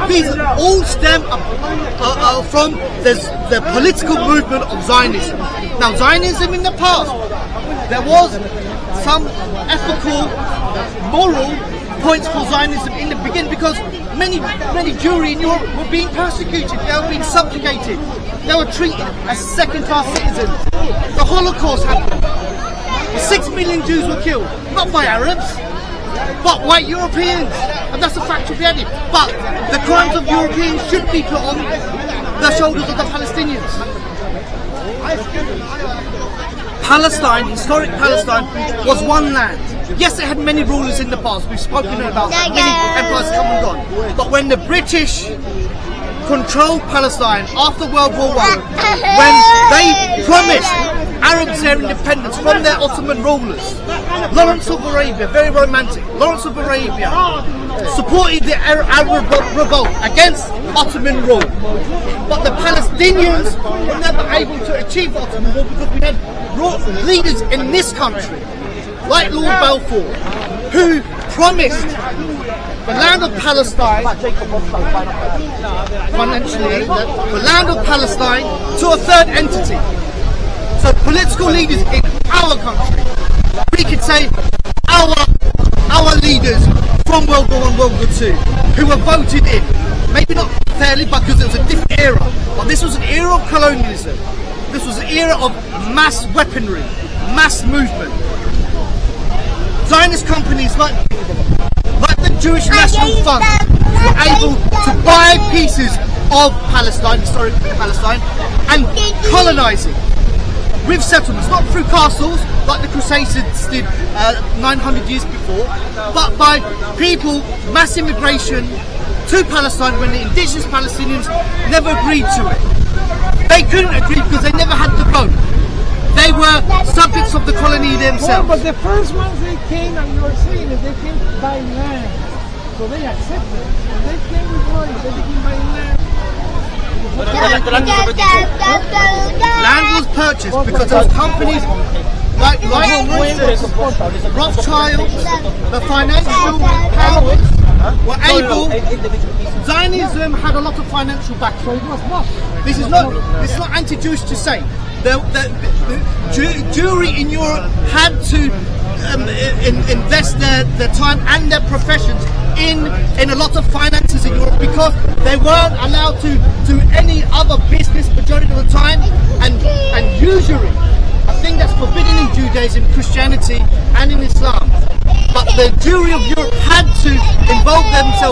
These all stem from the political movement of Zionism. Now, Zionism in the past, there was some ethical, moral points for Zionism in the beginning, because many Jewry in Europe were being persecuted, they were being subjugated, they were treated as second-class citizens. The Holocaust happened. 6 million Jews were killed, not by Arabs, but white Europeans, and that's a fact of reality. But the crimes of Europeans should be put on the shoulders of the Palestinians. Palestine, historic Palestine, was one land. Yes, it had many rulers in the past. We've spoken about that. Many empires come and gone. But when the British controlled Palestine after World War I, when they promised Arabs their independence from their Ottoman rulers, Lawrence of Arabia, very romantic, Lawrence of Arabia supported the Arab revolt against Ottoman rule. But the Palestinians were never able to achieve Ottoman rule because we had leaders in this country, like Lord Balfour, who promised the land of Palestine, financially, the land of Palestine to a third entity. So political leaders in our country, we could say our leaders from World War I, World War II, who were voted in, maybe not fairly because it was a different era, but this was an era of colonialism. This was an era of mass weaponry, mass movement. Zionist companies like the Jewish National Fund were able to buy pieces of Palestine, historic Palestine, and colonize it with settlements, not through castles like the Crusaders did 900 years before, but by people, mass immigration to Palestine when the indigenous Palestinians never agreed to it. They couldn't agree because they never had the vote. They were subjects of the colony themselves. Well, but the first ones they came, and you were saying that they came by land, so they accepted. When they came with money, they became by land. Land was purchased because those companies like Rothschild, the financial powers were able. Zionism had a lot of financial backing. This is not anti-Jewish to say. The Jewry in Europe had to invest their time and their professions in a lot of finances in Europe because they weren't allowed to do any other business majority of the time, and usury, a thing that's forbidden in Judaism, Christianity and in Islam. But the Jewry of Europe had to involve themselves